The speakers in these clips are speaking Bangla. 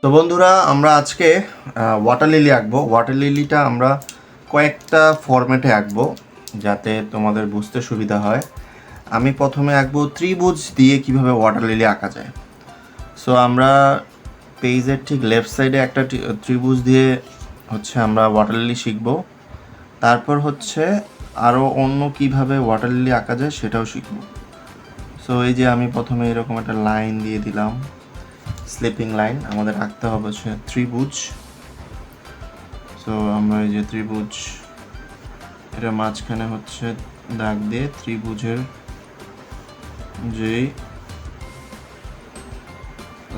তো বন্ধুরা, আমরা আজকে ওয়াটার লিলি আঁকবো। ওয়াটার লিলিটা আমরা কয়েকটা ফরম্যাটে আঁকবো যাতে তোমাদের বুঝতে সুবিধা হয়। আমি প্রথমে আঁকবো ত্রিভুজ দিয়ে কিভাবে ওয়াটার লিলি আঁকা যায়। সো আমরা পেজের ঠিক লেফট সাইডে একটা ত্রিভুজ দিয়ে আমরা ওয়াটার লিলি শিখবো। তারপর আরও অন্য কিভাবে ওয়াটার লিলি আঁকা যায় সেটাও শিখবো। সো এই যে আমি প্রথমে এরকম একটা লাইন দিয়ে দিলাম, স্লিপিং লাইন। আমাদের আঁকতে হবে ত্রিভুজ। সো আমরা এই যে ত্রিভুজ, এটা মাঝখানে দাগ দিয়ে ত্রিভুজের যে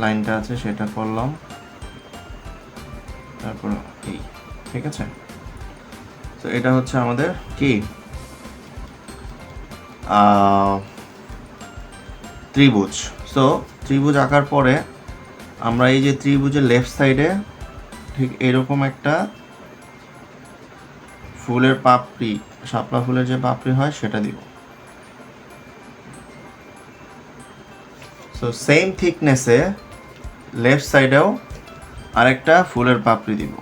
লাইনটা আছে সেটা করলাম, তারপর এই, ঠিক আছে। তো এটা আমাদের কি ত্রিভুজ। সো ত্রিভুজ আঁকার পরে আমরা এই যে ত্রিভুজের লেফট সাইডে ঠিক এরকম একটা ফুলের পাপড়ি, শাপলা ফুলের যে পাপড়ি হয় সেটা দিব। সো সেম থিকনেসে লেফট সাইডেও আরেকটা ফুলের পাপড়ি দিব।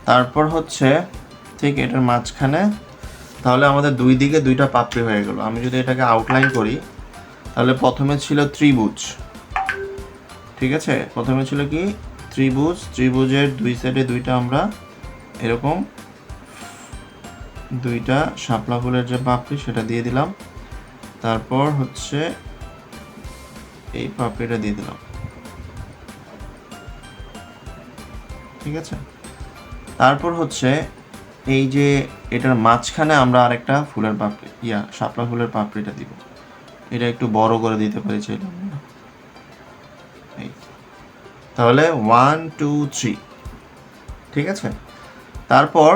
তারপর ঠিক এটার মাঝখানে, তাহলে আমাদের দুই দিকে দুইটা পাপড়ি হয়ে গেল। আমি যদি এটাকে আউটলাইন করি, তাহলে প্রথমে ছিল ত্রিভুজ, ঠিক আছে। প্রথমে ছিল কি ত্রিভুজ, ত্রিভুজের দুই সাইডে দুইটা আমরা এরকম দুইটা শাপলা ফুলের যে পাপড়ি সেটা দিয়ে দিলাম। তারপর এই পাপড়িটা দিয়ে দিলাম, ঠিক আছে। তারপর এই যে এটার মাঝখানে আমরা আরেকটা ফুলের পাপড়ি, শাপলা ফুলের পাপড়িটা দিব। এটা একটু বড় করে দিতে পারি চাইলাম, তাহলে 1 2 3, ঠিক আছে। তারপর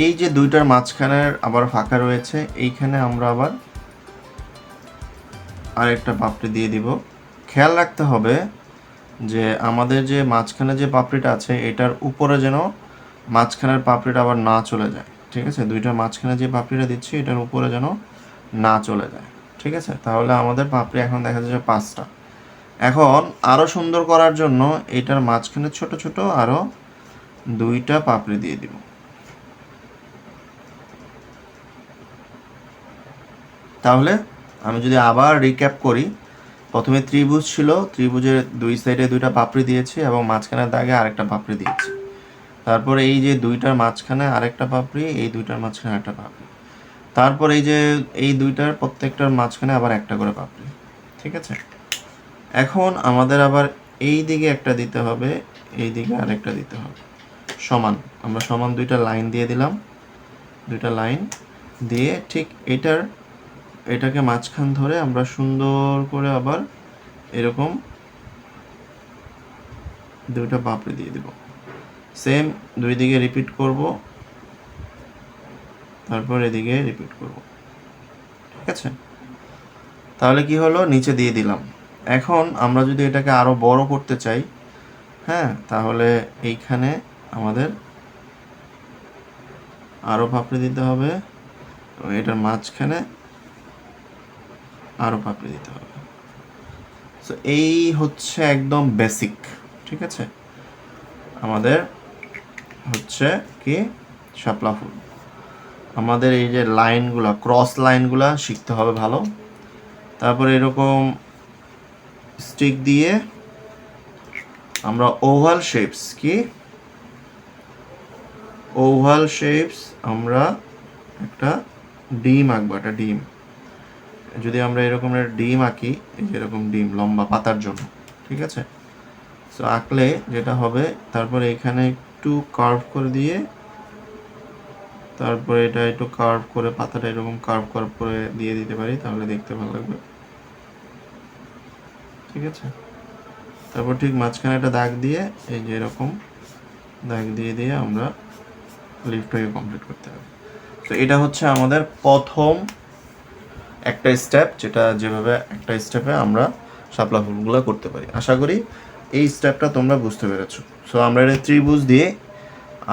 এই যে দুইটার মাঝখানের আবার ফাঁকা রয়েছে, এইখানে আমরা আবার আরেকটা পাপড়ি দিয়ে দিব। খেয়াল রাখতে হবে যে আমাদের যে মাঝখানে যে পাপড়িটা আছে এটার উপরে যেন মাঝখানের পাপড়িটা আবার না চলে যায়, ঠিক আছে। দুইটার মাঝখানে যে পাপড়িটা দিচ্ছি এটার উপরে যেন না চলে যায়, ঠিক আছে। তাহলে আমাদের পাপড়ি এখন দেখা যাচ্ছে 5টা। এখন আরও সুন্দর করার জন্য এটার মাঝখানে ছোট ছোট আরও 2টা পাপড়ি দিয়ে দিব। তাহলে আমি যদি আবার রিক্যাপ করি, প্রথমে ত্রিভুজ ছিল, ত্রিভুজের দুই সাইডে 2টা পাপড়ি দিয়েছি এবং মাঝখানের দাগে আরেকটা পাপড়ি দিয়েছি। তারপরে এই যে 2টার মাঝখানে আরেকটা পাপড়ি, এই 2টার মাঝখানে আরেকটা পাপড়ি। তারপর এই যে এই 2টার প্রত্যেকটার মাঝখানে আবার একটা করে পাপড়ি, ঠিক আছে। এখন আমাদের আবার এই দিকে একটা দিতে হবে, এই দিকে আরেকটা দিতে হবে, সমান। আমরা সমান 2টা লাইন দিয়ে দিলাম, 2টা লাইন দিয়ে ঠিক এটাকে মাঝখান ধরে আমরা সুন্দর করে আবার এরকম 2টা পাপড়ি দিয়ে দিব। সেম দুই দিকে রিপিট করব, তারপর এদিকে রিপিট করব, ঠিক আছে। তাহলে কি হলো, নিচে দিয়ে দিলাম। এখন আমরা যদি এটাকে আরো বড় করতে চাই, হ্যাঁ, তাহলে এইখানে আমাদের আরো পাপড়ি দিতে হবে এবং এটার মাঝখানে আরো পাপড়ি দিতে হবে। সো এই একদম বেসিক, ঠিক আছে। আমাদের কি শাপলা ফুল। আমাদের এই যে লাইনগুলা, ক্রস লাইনগুলা শিখতে হবে ভালো। তারপরে এরকম স্টিক দিয়ে আমরা ওভাল শেপস আমরা একটা ডিম আঁকবো, একটা ডিম। যদি আমরা এরকম একটা ডিম আঁকি, এই যে এরকম ডিম লম্বা পাতার জন্য, ঠিক আছে। সো আঁকলে যেটা হবে, তারপরে এখানে একটু কার্ভ করে দিয়ে, তারপরে এটা একটু কার্ভ করে, পাতাটা এরকম কার্ভ করে দিয়ে দিতে পারি, তাহলে দেখতে ভালো লাগবে, ঠিক আছে। তারপর ঠিক মাঝখানে একটা দাগ দিয়ে, এই যে এরকম দাগ দিয়ে আমরা লিফটটাকে কমপ্লিট করতে হবে। তো এটা আমাদের প্রথম একটা স্টেপ, যেভাবে একটা স্টেপে আমরা শাপলা ফুলগুলো করতে পারি। আশা করি এই স্টেপটা তোমরা বুঝতে পেরেছো। সো আমরা এটা ত্রিভুজ দিয়ে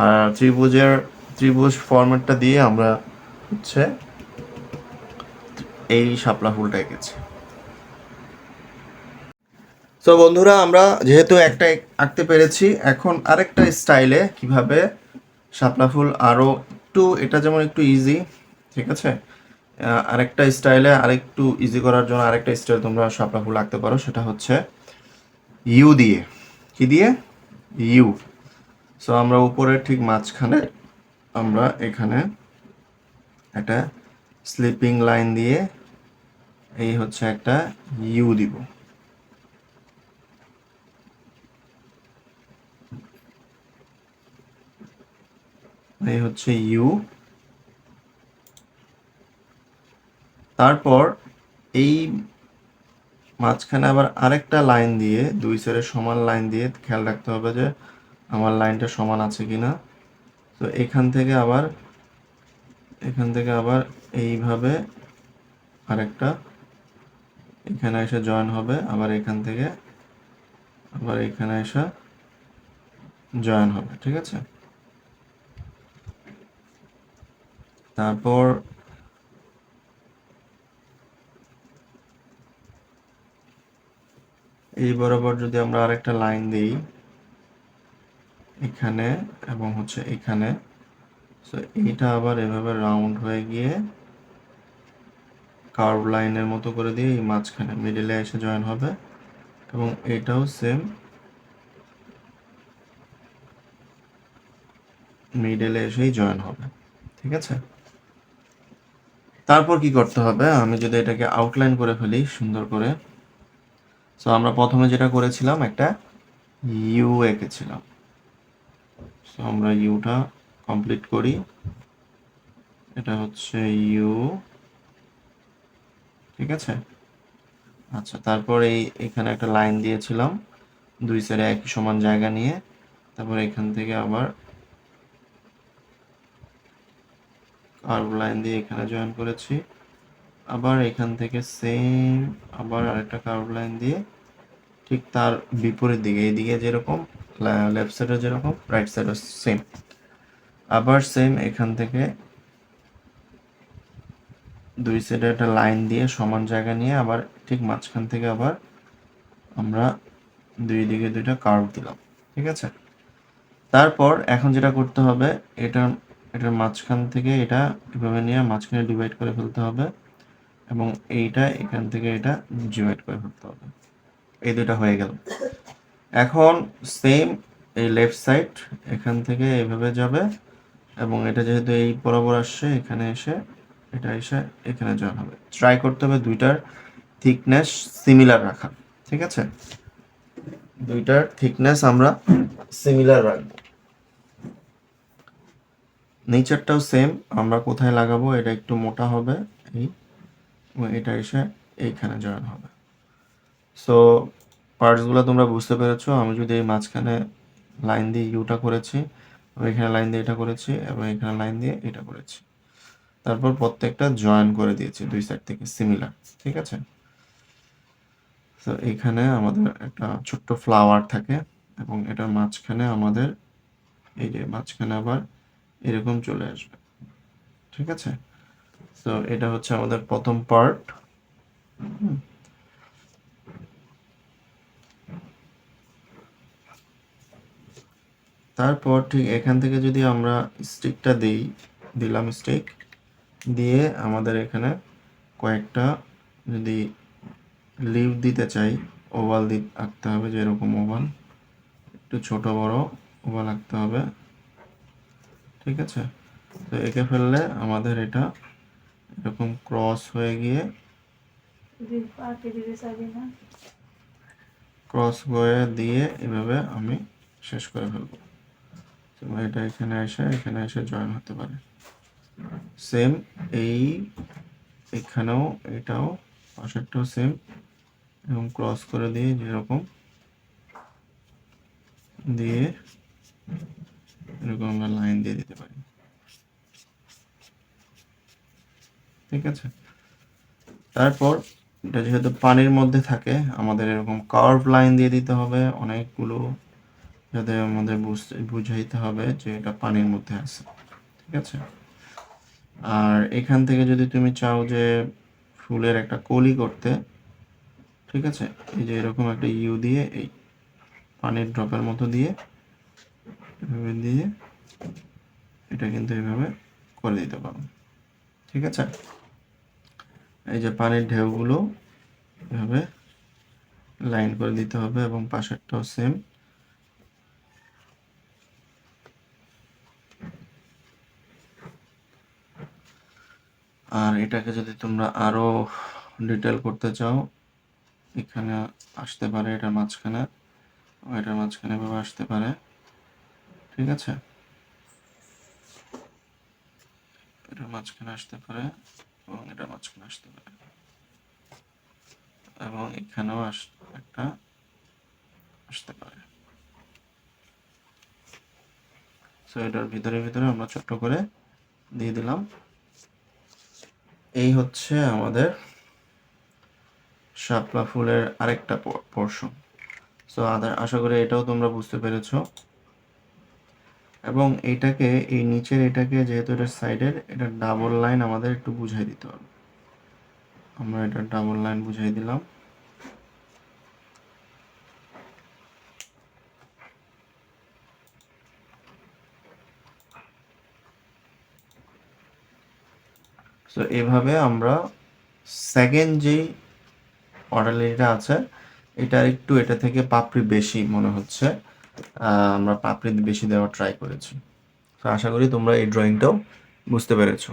আর ত্রিভুজ ফরম্যাটটা দিয়ে আমরা হচ্ছে এই শাপলা ফুলটা এঁকেছি। তো বন্ধুরা আমরা যেহেতু একটা আঁকতে পেরেছি, এখন আরেকটা স্টাইলে কিভাবে শাপলা ফুল আরও একটু, এটা যেমন একটু ইজি, ঠিক আছে, আরেকটা স্টাইলে আরেকটু ইজি করার জন্য আরেকটা স্টাইল তোমরা শাপলা ফুল আঁকতে পারো, সেটা হচ্ছে ইউ দিয়ে। কি দিয়ে? ইউ। সো আমরা উপরের ঠিক মাঝখানে আমরা এখানে একটা স্লিপিং লাইন দিয়ে এই হচ্ছে একটা ইউ দিব। এই হচ্ছে ইউ। তারপর এই মাঝখানে আবার আরেকটা লাইন দিয়ে, দুই সাইডে সমান লাইন দিয়ে খেয়াল রাখতে হবে যে আমার লাইনটা সমান আছে কিনা। তো এখান থেকে আবার এইভাবে আরেকটা এখানে এসে জয়েন হবে, আবার এখান থেকে আবার এখানে এসে জয়েন হবে, ঠিক আছে। তারপর এই বরাবর যদি আমরা আরেকটা লাইন দিই এখানে এবং হচ্ছে এখানে, সো এইটা আবার এভাবে রাউন্ড হয়ে গিয়ে কার্ভ লাইনের মতো করে দিয়ে এই মাঝখানে মিডিলে এসে জয়েন হবে, এবং এটাও সেম মিডলে এসেই জয়েন হবে, ঠিক আছে। তারপর কি করতে হবে, আমি যদি এটাকে আউটলাইন করে ফেলি সুন্দর করে। সো আমরা প্রথমে যেটা করেছিলাম একটা ইউ এঁকেছিলাম। সো আমরা ইউটা কমপ্লিট করি। এটা হচ্ছে ইউ, ঠিক আছে। আচ্ছা, তারপর এখানে একটা লাইন দিয়েছিলাম দুই সাইডে একই সমান জায়গা নিয়ে। তারপর এখান থেকে আবার কার্ভ লাইন দিয়ে এখানে জয়েন করেছি। আবার এখান থেকে সেম আবার আরেকটা কার্ভ লাইন দিয়ে ঠিক তার বিপরীত দিকে, এইদিকে যেরকম লেফট সাইডে যেরকম রাইট সাইডে সেম, আবার সেম এখান থেকে দুই সাইডে একটা লাইন দিয়ে সমান জায়গা নিয়ে আবার ঠিক মাঝখান থেকে আবার আমরা দুই দিকে দুইটা কার্ভ দিলাম, ঠিক আছে। তারপর এখন যেটা করতে হবে, এটার মাঝখান থেকে এটা এভাবে নিয়ে মাঝখানে ডিভাইড করে ফেলতে হবে, এবং এইটা এখান থেকে এটা ডিভাইড করে ফেলতে হবে। এই দুটো হয়ে গেল। এখন সেম এই লেফট সাইড এখান থেকে এইভাবে যাবে, এবং এটা যেহেতু এই বরাবর আসছে এখানে এসে এটা এসে এখানে জয়েন হবে। ট্রাই করতে হবে দুইটার থিকনেস সিমিলার রাখা, ঠিক আছে। দুইটার থিকনেস আমরা সিমিলার রাখবো। নেচারটাও সেম, আমরা কোথায় লাগাবো, এটা একটু মোটা হবে এই, এটা এসে এইখানে জয়েন হবে। সো পার্টসগুলো তোমরা বুঝতে পেরেছো। আমি যদি এই মাঝখানে লাইন দিয়ে ইউটা করেছি, এবং এখানে লাইন দিয়ে এটা করেছি, এবং এখানে লাইন দিয়ে এটা করেছি, তারপর প্রত্যেকটা জয়েন করে দিয়েছি দুই সাইড থেকে সিমিলার, ঠিক আছে। তো এখানে আমাদের একটা ছোট্ট ফ্লাওয়ার থাকে, এবং এটার মাঝখানে আমাদের এই যে মাঝখানে আবার এরকম চলে আসবে, ঠিক আছে। তো এটা হচ্ছে আমাদের প্রথম পার্ট। তারপর ঠিক এখান থেকে যদি আমরা স্টিকটা দিলাম স্টিক দিয়ে আমাদের এখানে কয়েকটা যদি লিভ দিতে চাই, ওভাল আঁকতে হবে, যেরকম ওভাল একটু ছোট বড় ওভাল আঁকতে হবে, ঠিক আছে। তো এঁকে ফেললে আমাদের এটা এরকম ক্রস হয়ে গিয়ে ক্রস হয়ে দিয়ে এভাবে আমি শেষ করে ফেলবো। তো এটা এখানে এসে জয়েন হতে পারে। সেম এখানেও এটাও পাশেরটাও সেম, এবং ক্রস করে দিয়ে যেরকম দিয়ে এরকম আমরা লাইন দিয়ে দিতে পারি, ঠিক আছে। তারপর এটা যেহেতু পানির মধ্যে থাকে আমাদের এরকম কার্ভ লাইন দিয়ে দিতে হবে অনেকগুলো, যাতে আমাদের বুঝাইতে হবে যে এটা পানির মধ্যে আছে। ঠিক আছে, আর এখান থেকে যদি তুমি চাও যে ফুলের একটা কলি করতে, ঠিক আছে, এই যে এরকম একটা ইউ দিয়ে এই পানির ড্রপের মতো দিয়ে এভাবে দিয়ে এটা কিন্তু এভাবে করে দিতে পারো। ঠিক আছে, এই যে পানির ঢেউগুলো এভাবে লাইন করে দিতে হবে এবং পাশেরটাও সেম। আর এটাকে যদি তোমরা আরো ডিটেল করতে চাও, এখানে আসতে পারে, এটার মাঝখানে, এটার মাঝখানে এভাবে আসতে পারে। ঠিক আছে, এটার মাঝখানে আসতে পারে এবং এটার মাঝখানে আসতে পারে এবং এখানেও একটা আসতে পারে। সো এটার ভিতরে ভিতরে আমরা ছোট্ট করে দিয়ে দিলাম। এই হচ্ছে আমাদের শাপলা ফুলের আরেকটা পোর্শন। সো আশা করি এটাও তোমরা বুঝতে পেরেছো। এবং এইটাকে, এই নিচের এটাকে যেহেতু এটা সাইডের, এটা ডাবল লাইন আমাদের একটু বুঝাই দিতে হবে। আমরা এটা ডাবল লাইন বুঝাই দিলাম। সো এভাবে আমরা সেকেন্ড যেই অর্ডারলিটা আছে, এটার একটু এটা থেকে পাপড়ি বেশি মনে হচ্ছে, আমরা পাপড়ি বেশি দেওয়ার ট্রাই করেছি। তো আশা করি তোমরা এই ড্রয়িংটাও বুঝতে পেরেছো।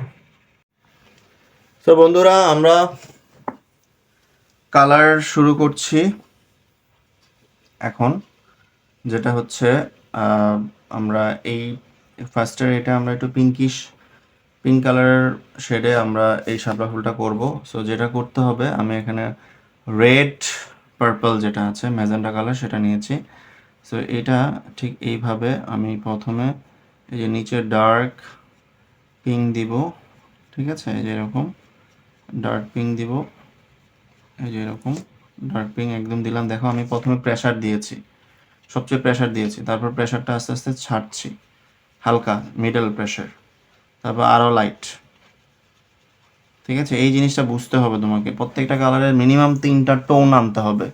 তো বন্ধুরা, আমরা কালার শুরু করছি এখন, যেটা হচ্ছে আমরা এই ফার্স্টের এটা আমরা একটু পিঙ্ক কালার শেডে আমরা এই শাপলা ফুলটা করব। সো যেটা করতে হবে, আমি এখানে রেড পার্পল যেটা আছে ম্যাজেন্টা কালার সেটা নিয়েছি। সো এটা ঠিক এইভাবে আমি প্রথমে এই যে নিচে ডার্ক পিঙ্ক দিব। ঠিক আছে, এই যে এরকম ডার্ক পিঙ্ক দিব, এই যে এরকম ডার্ক পিঙ্ক একদম দিলাম। দেখো আমি প্রথমে প্রেসার দিয়েছি, সবচেয়ে প্রেসার দিয়েছি, তারপর প্রেসারটা আস্তে আস্তে ছাড়ছি, হালকা মিডল প্রেসার, তারপর আরও লাইট। ঠিক আছে, এই জিনিসটা বুঝতে হবে তোমাকে, প্রত্যেকটা কালারের মিনিমাম 3টা টোন আনতে হবে,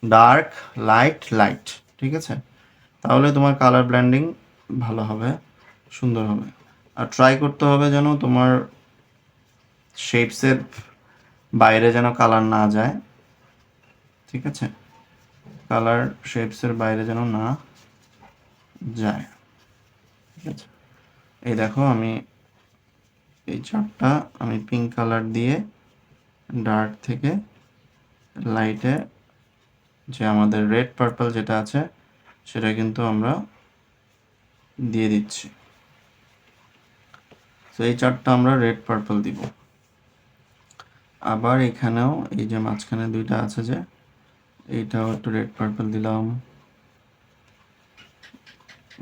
ডার্ক লাইট লাইট। ঠিক আছে, তাহলে তোমার কালার ব্লেন্ডিং ভালো হবে, সুন্দর হবে। আর ট্রাই করতে হবে যেন তোমার শেপসের বাইরে যেন কালার না যায়। ঠিক আছে, কালার শেপসের বাইরে যেন না যায়। ঠিক আছে, এই দেখো আমি এই চারটা আমি পিঙ্ক কালার দিয়ে ডার্ক থেকে লাইটে যে আমাদের রেড পার্পল যেটা আছে সেটা কিন্তু আমরা দিয়ে দিচ্ছি। তো এই চারটা আমরা রেড পার্পল দিব। আবার এখানেও এই যে মাঝখানে দুইটা আছে যে, এইটাও একটু রেড পার্পল দিলাম,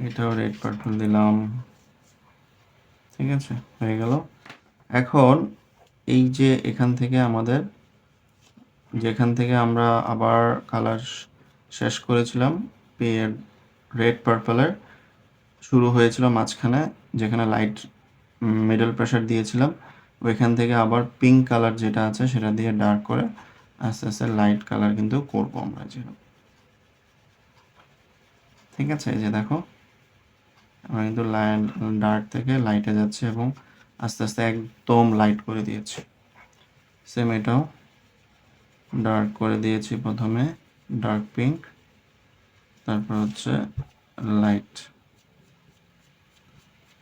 এটাও রেড পার্পল দিলাম। ঠিক আছে, হয়ে গেল। এখন এই যে এখান থেকে আমাদের, যেখান থেকে আমরা আবার কালার শেষ করেছিলাম, রেড পার্পলের শুরু হয়েছিল মাঝখানে, যেখানে লাইট মিডল প্রেসার দিয়েছিলাম, ওইখান থেকে আবার পিঙ্ক কালার যেটা আছে সেটা দিয়ে ডার্ক করে আস্তে আস্তে লাইট কালার কিন্তু করবো আমরা যেরকম। ঠিক আছে, এই যে দেখো আমরা কিন্তু ডার্ক থেকে লাইটে যাচ্ছি এবং আস্তে আস্তে একদম লাইট করে দিয়েছি। সেম এটাও ডার্ক করে দিয়েছি, প্রথমে ডার্ক পিঙ্ক, তারপর হচ্ছে লাইট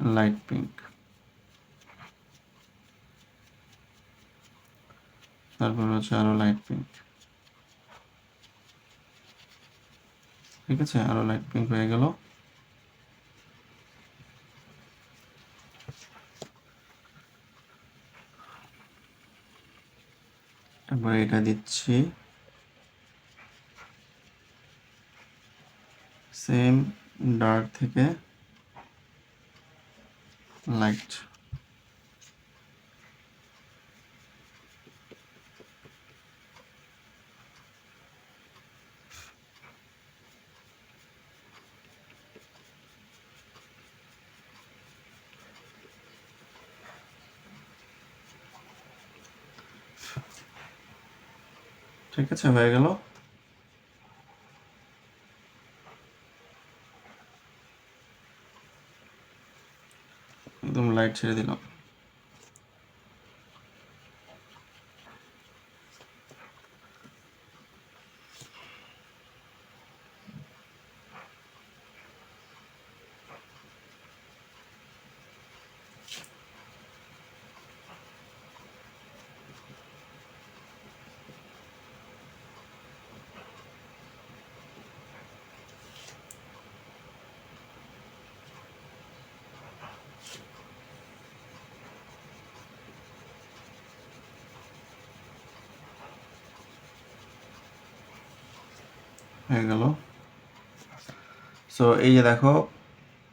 লাইট পিঙ্ক, তারপর হচ্ছে আরো লাইট পিঙ্ক। ঠিক আছে, আরো লাইট পিঙ্ক হয়ে গেল। তারপরে এটা দিচ্ছি সেম ডার্ক থেকে লাইট। ঠিক আছে, হয়ে গেল। একদম লাইট ছেড়ে দিলাম। হয়ে গেল। সো এই যে দেখো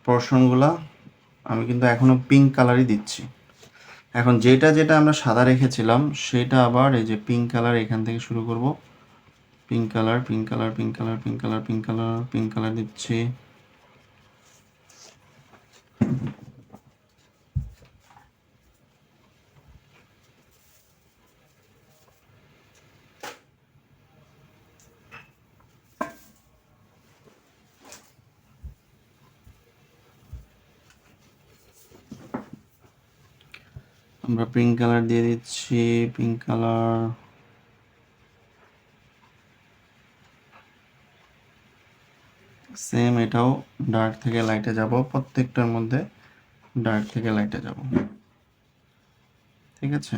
পোর্শনগুলা আমি কিন্তু এখনো পিঙ্ক কালারই দিচ্ছি। এখন যেটা যেটা আমরা সাদা রেখেছিলাম সেটা আবার এই যে পিঙ্ক কালার এখান থেকে শুরু করব। Pink colour, pink colour, pink colour, pink colour, pink colour, pink colour দিচ্ছি। আমরা পিঙ্ক কালার দিয়ে দিচ্ছি, পিঙ্ক কালার। সেম এটাও ডার্ক থেকে লাইটে যাব, প্রত্যেকটার মধ্যে ডার্ক থেকে লাইটে যাব। ঠিক আছে,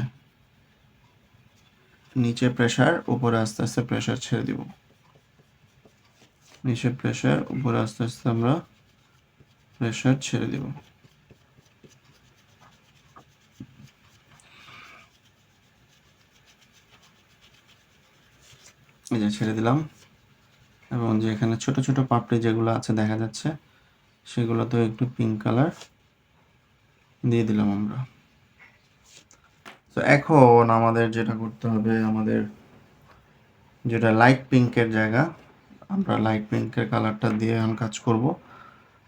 নিচে প্রেসার, উপরে আস্তে আস্তে প্রেসার ছেড়ে দিব। নিচে প্রেসার, উপরে আস্তে আস্তে আমরা প্রেসার ছেড়ে দিব। এই যে ছেড়ে দিলাম। এবং যে এখানে ছোট ছোট পাপড়ি যেগুলো আছে দেখা যাচ্ছে সেগুলোতেও একটু পিঙ্ক কালার দিয়ে দিলাম আমরা। তো এখন আমাদের যেটা করতে হবে, আমাদের যেটা লাইট পিঙ্কের জায়গা, আমরা লাইট পিঙ্কের কালারটা দিয়ে এখন কাজ করব।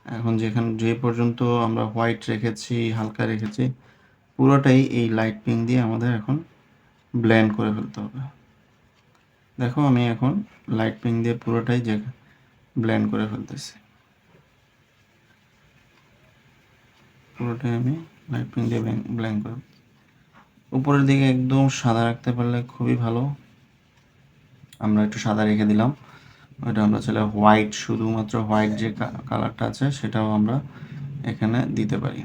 এখন যেখানে যে পর্যন্ত আমরা হোয়াইট রেখেছি, হালকা রেখেছি, পুরোটাই এই লাইট পিঙ্ক দিয়ে আমাদের এখন ব্লেন্ড করে ফেলতে হবে। দেখো আমি এখন লাইট পিঙ্ক দিয়ে পুরোটাই যে ব্লেন্ড করে ফেলতেছি। পুরোটাই আমি লাইট পিঙ্ক দিয়ে ব্লেন্ড করে, উপরের দিকে একদম সাদা রাখতে পারলে খুবই ভালো। আমরা একটু সাদা রেখে দিলাম। ওইটা আমরা চাইলে হোয়াইট, শুধুমাত্র হোয়াইট যে কালারটা আছে সেটাও আমরা এখানে দিতে পারি।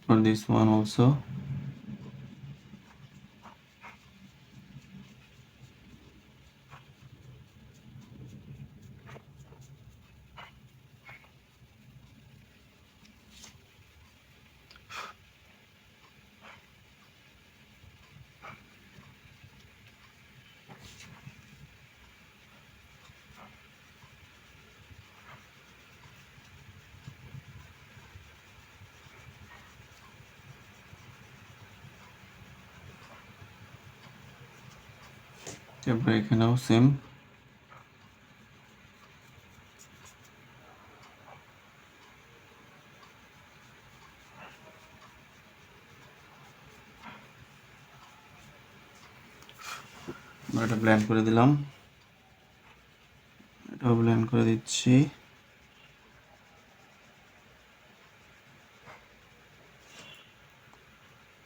For this one also. তারপরে এখানেও সেম। এটা ব্লেন্ড করে দিলাম, এটাও ব্লেন্ড করে দিচ্ছি।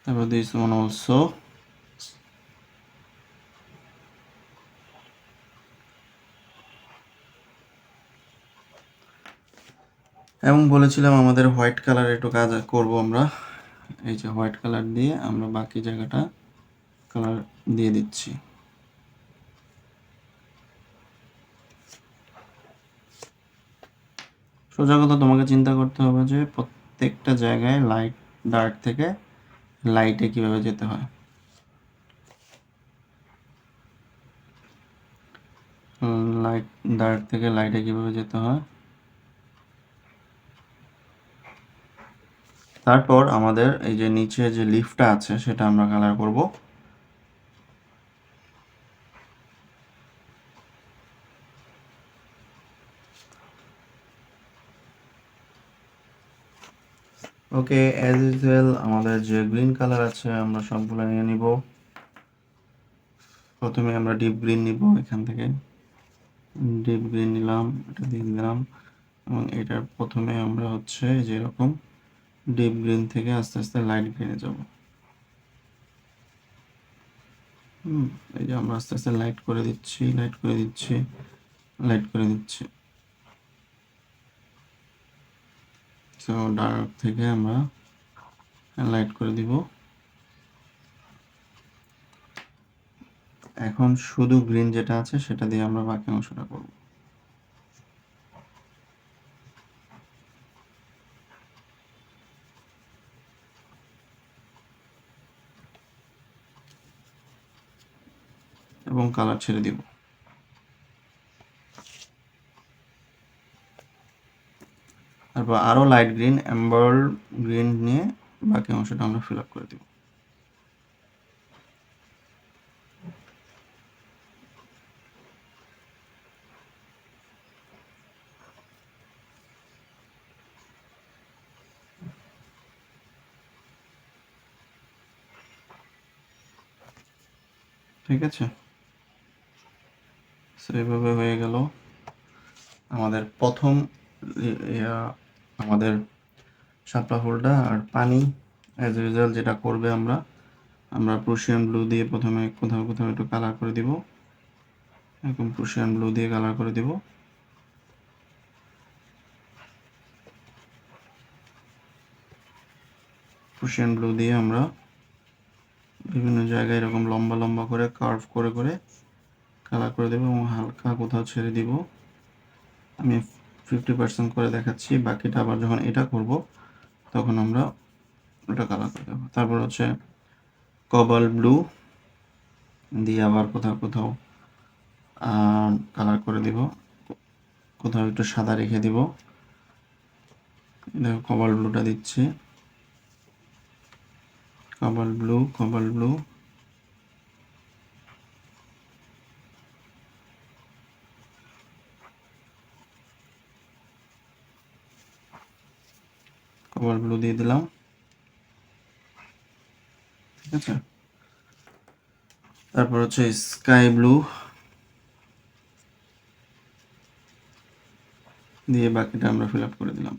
তারপর দিস ওয়ান অলসো। এবং বলেছিলাম আমাদের হোয়াইট কালার একটু কাজ করব আমরা। এই যে হোয়াইট কালার দিয়ে আমরা বাকি জায়গাটা কালার দিয়ে দিচ্ছি। সোজা কথা তোমাকে চিন্তা করতে হবে যে প্রত্যেকটা জায়গায় লাইট ডার্ক থেকে লাইটে কিভাবে যেতে হয়। লাইট ডার্ক থেকে লাইটে কিভাবে যেতে হয়। তারপর আমাদের এই যে নিচে যে লিফটটা আছে সেটা আমরা কালার করব। ওকে, অ্যাজ ইউজুয়াল আমাদের যে গ্রিন কালার আছে আমরা সবগুলো নিয়ে নিব। প্রথমে আমরা ডিপ গ্রিন নিব, এখান থেকে ডিপ গ্রিন নিলাম, এটা দিয়ে দিলাম, এবং এটার প্রথমে আমরা হচ্ছে যেরকম ডিপ গ্রিন থেকে আস্তে আস্তে লাইট গ্রিনে যাব। এই যে আমরা আস্তে আস্তে লাইট করে দিচ্ছি, লাইট করে দিচ্ছি, লাইট করে দিচ্ছি। সো ডার্ক থেকে আমরা লাইট করে দিব। এখন শুধু গ্রিন যেটা আছে সেটা দিয়ে আমরা বাকি অংশটা করব। এবং কালার ছেড়ে দিব। তারপর আরও লাইট গ্রিন, এম্বার গ্রিন নিয়ে বাকি অংশটা আমরা ফিল আপ করে দিব। ঠিক আছে, সেইভাবে হয়ে গেল আমাদের প্রথম আমাদের শাপলা ফুলটা। আর পানি অ্যাজ ইউজুয়াল যেটা করবে আমরা প্রুশিয়ান ব্লু দিয়ে প্রথমে কোথাও কোথাও একটু কালার করে দিব, এরকম প্রুশিয়ান ব্লু দিয়ে কালার করে দিব। প্রুশিয়ান ব্লু দিয়ে আমরা বিভিন্ন জায়গায় এরকম লম্বা লম্বা করে কার্ভ করে করে কালার করে দেবো, এবং হালকা কোথাও ছেড়ে দিব। আমি 50% করে দেখাচ্ছি, বাকিটা আবার যখন এটা করব তখন আমরা ওটা কালার করে দেবো। তারপর হচ্ছে কবাল ব্লু দিয়ে আবার কোথাও কোথাও কালার করে দিব, কোথাও একটু সাদা রেখে দিব। দেখো কবাল ব্লুটা দিচ্ছি, কবাল ব্লু, কবাল ব্লু, কবাল ব্লু দিয়ে দিলাম। ঠিক আছে, তারপর হচ্ছে স্কাই ব্লু দিয়ে বাকিটা আমরা ফিল আপ করে দিলাম।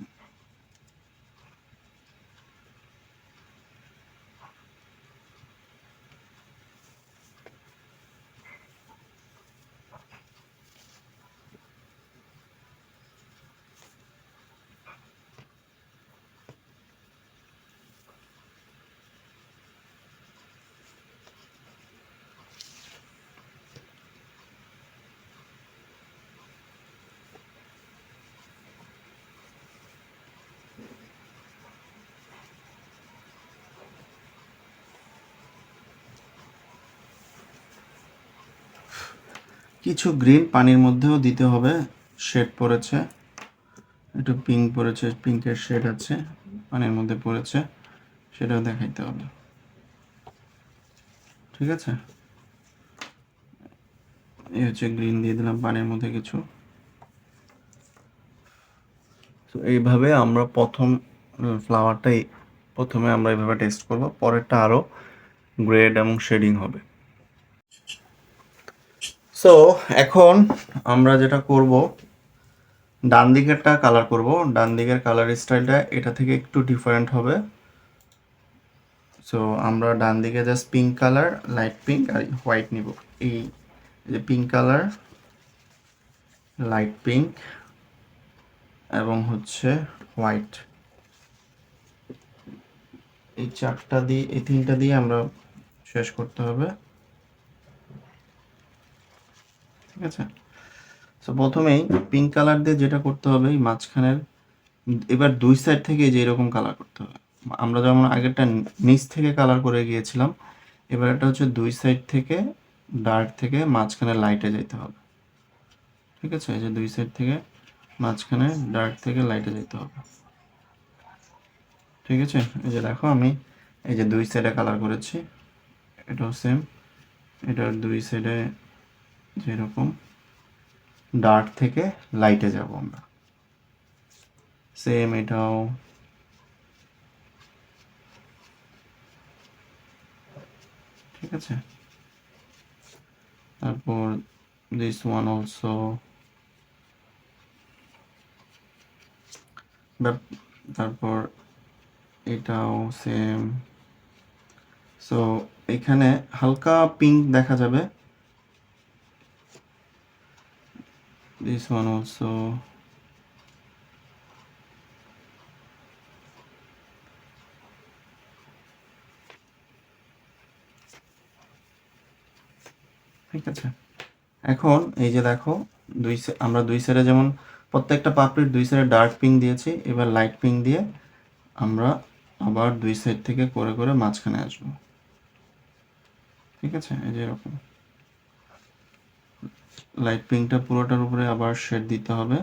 কিছু গ্রিন পানির মধ্যেও দিতে হবে, শেড পড়েছে, একটু পিঙ্ক পড়েছে, পিঙ্কের শেড আছে পানির মধ্যে পড়েছে, সেটাও দেখাইতে হবে। ঠিক আছে, এই হচ্ছে গ্রিন দিয়ে দিলাম পানির মধ্যে কিছু। তো এইভাবে আমরা প্রথম ফ্লাওয়ারটাই প্রথমে আমরা এইভাবে টেস্ট করব, পরেরটা আরও গ্রেড এবং শেডিং হবে। সো এখন আমরা যেটা করব, ডান দিকেরটা কালার করব। ডান দিকের কালার স্টাইলটা এটা থেকে একটু ডিফারেন্ট হবে। সো আমরা ডান দিকে just pink colour, light pink আর হোয়াইট নিব। এই যে পিঙ্ক কালার, লাইট পিঙ্ক এবং হচ্ছে হোয়াইট, এই চারটা দিয়ে, এই তিনটা দিয়ে আমরা শেষ করতে হবে। ঠিক আছে, সো প্রথমেই পিঙ্ক কালার দিয়ে যেটা করতে হবে, এই মাঝখানের এবার দুই সাইড থেকে যে এরকম কালার করতে হবে। আমরা যেমন আগেরটা নিচ থেকে কালার করে গিয়েছিলাম, এবার এটা হচ্ছে দুই সাইড থেকে, ডার্ক থেকে মাঝখানে লাইটে যেতে হবে। ঠিক আছে, এই যে দুই সাইড থেকে মাঝখানে ডার্ক থেকে লাইটে যেতে হবে। ঠিক আছে, এই যে দেখো আমি এই যে দুই সাইডে কালার করেছি, এটাও সেম, এটার দুই সাইডে যেরকম ডার্ক থেকে লাইটে যাব আমরা, সেম এটাও ঠিক আছে। তারপর দিস ওয়ান অলসো, তারপর এটাও সেম। সো এখানে হালকা পিঙ্ক দেখা যাবে, দিস ওয়ান অলসো। ঠিক আছে। এখন এই যে দেখো আমরা দুই সাইডে যেমন প্রত্যেকটা পাপড়ির দুই সাইডে ডার্ক পিঙ্ক দিয়েছি, এবার লাইট পিঙ্ক দিয়ে আমরা আবার দুই সাইড থেকে করে করে মাঝখানে আসবো। ঠিক আছে, এই যে এরকম লাইট পিঙ্কটা পুরোটার উপরে আবার শেড দিতে হবে,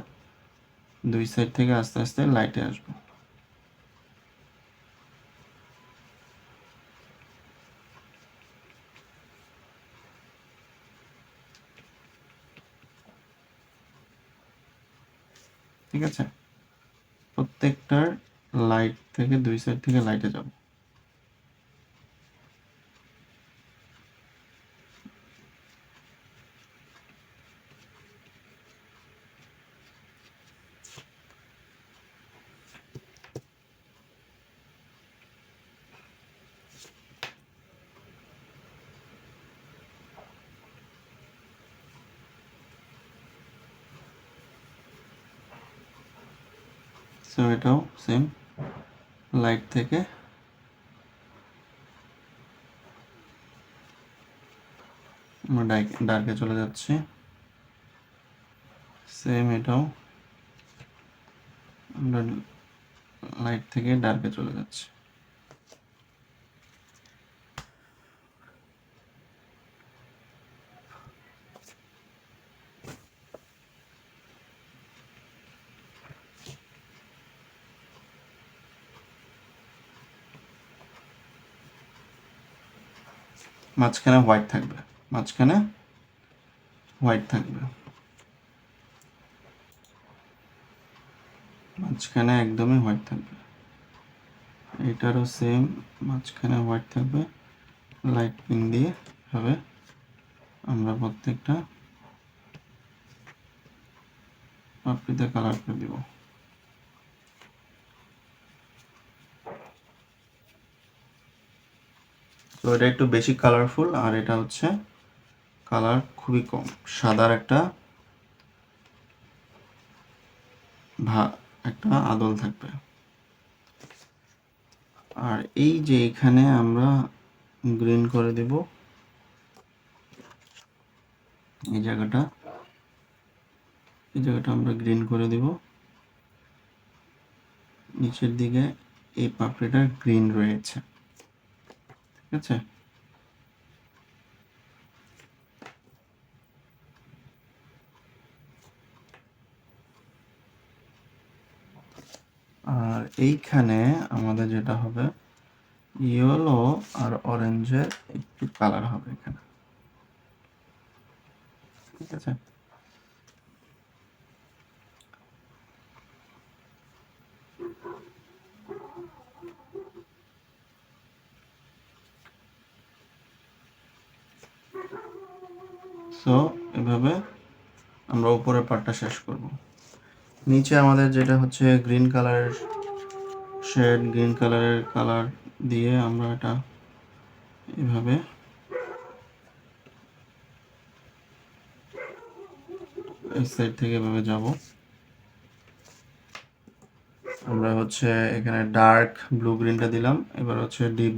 দুই সাইড থেকে আস্তে আস্তে লাইটে আসবো। ঠিক আছে, প্রত্যেকটার লাইট থেকে দুই সাইড থেকে লাইটে যাব। সো এটাও সেম, লাইট থেকে আমরা ডার্কে চলে যাচ্ছি। সেম এটাও আমরা লাইট থেকে ডার্কে চলে যাচ্ছি। মাঝখানে হোয়াইট থাকবে, মাঝখানে হোয়াইট থাকবে, মাঝখানে একদমই হোয়াইট থাকবে। এটারও সেম, মাঝখানে হোয়াইট থাকবে, লাইট পিঙ্ক দিয়ে হবে আমরা প্রত্যেকটা পাপড়িতে কালার করে দিব। তো এটা একটু বেশি কালারফুল, আর এটা হচ্ছে কালার খুবই কম, সাদার একটা একটা আদল থাকবে। আর এই যে এখানে আমরা গ্রিন করে দেব, এই জায়গাটা আমরা গ্রিন করে দেব। নিচের দিকে এই পাপড়িটা গ্রিন রয়েছে। ঠিক আছে, আর এইখানে আমাদের যেটা হবে ইয়েলো আর অরেঞ্জের একটু কালার হবে এখানে। ঠিক আছে, সো এভাবে আমরা উপরের পার্টটা শেষ করব। নিচে আমাদের যেটা হচ্ছে গ্রিন কালারের শেড, গ্রিন কালারের কালার দিয়ে আমরা এটা এভাবে এই সাইড থেকে এভাবে যাব। আমরা হচ্ছে এখানে ডার্ক ব্লু গ্রিনটা দিলাম, এবার হচ্ছে ডিপ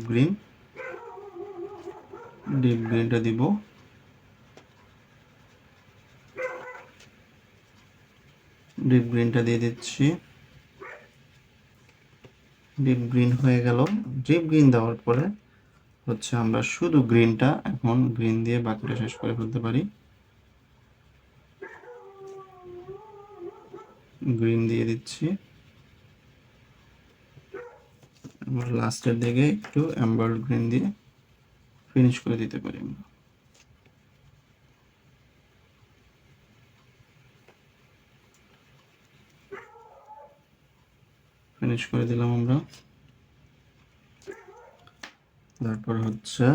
গ্রিনটা দিব। ডিপ গ্রিনটা দিয়ে দিচ্ছি, ডিপ গ্রিন হয়ে গেল। ডিপ গ্রিন দেওয়ার পরে হচ্ছে আমরা শুধু গ্রিনটা এখন গ্রিন দিয়ে বাকিটা শেষ করে ফেলতে পারি। গ্রিন দিয়ে দিচ্ছি, আমরা লাস্টের দিকে একটু এমবার্ড গ্রিন দিয়ে ফিনিশ করে দিতে পারি। আমরা ফিনিশ করে দিলাম আমরা। তারপর হচ্ছে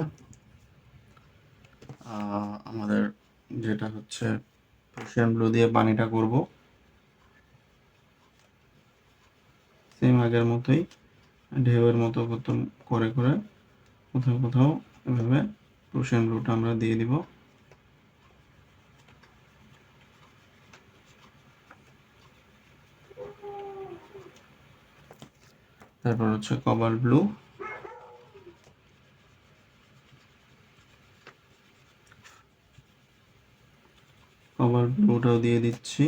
আমাদের যেটা হচ্ছে প্রুশিয়ান ব্লু দিয়ে পানিটা করব, সেম আগের মতোই ঢেউয়ের মতো প্রথম করে করে কোথাও কোথাও এভাবে প্রুশিয়ান ব্লুটা আমরা দিয়ে দিব। তারপর হচ্ছে কোবাল্ট ব্লু, কোবাল্ট ব্লুটাও দিয়ে দিচ্ছি।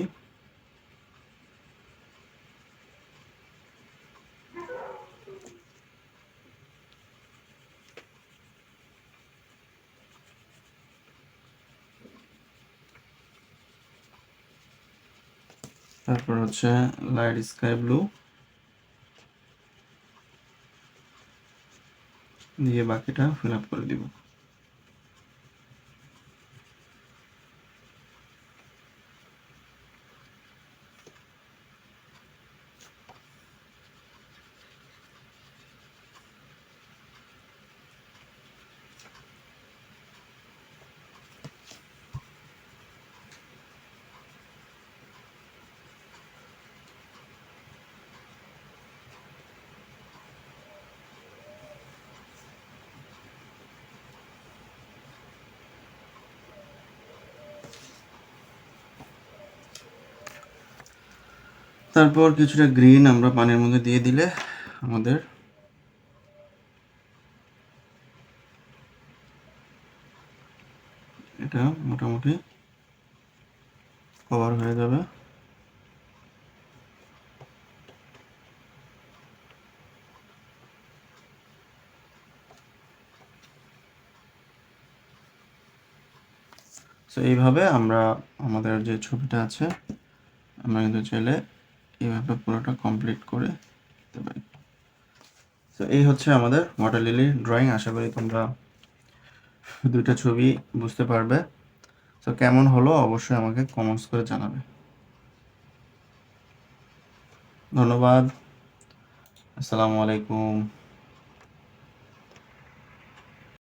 তারপর হচ্ছে লাইট স্কাই ব্লু দিয়ে বাকিটা ফিল আপ করে দিব। তারপর কিছুটা গ্রিন আমরা পানির মধ্যে দিয়ে দিলে আমাদের এটা মোটামুটি কভার হয়ে যাবে। সো এইভাবে আমরা আমাদের যে ছবিটা আছে আমরা কিন্তু চাইলে এইভাবে পুরোটা কমপ্লিট করে দিতে পারি। তো এই হচ্ছে আমাদের ওয়াটার লিলি ড্রয়িং। আশা করি তোমরা দুইটা ছবি বুঝতে পারবে। তো কেমন হলো অবশ্যই আমাকে কমেন্টস করে জানাবে। ধন্যবাদ। আসসালামু আলাইকুম।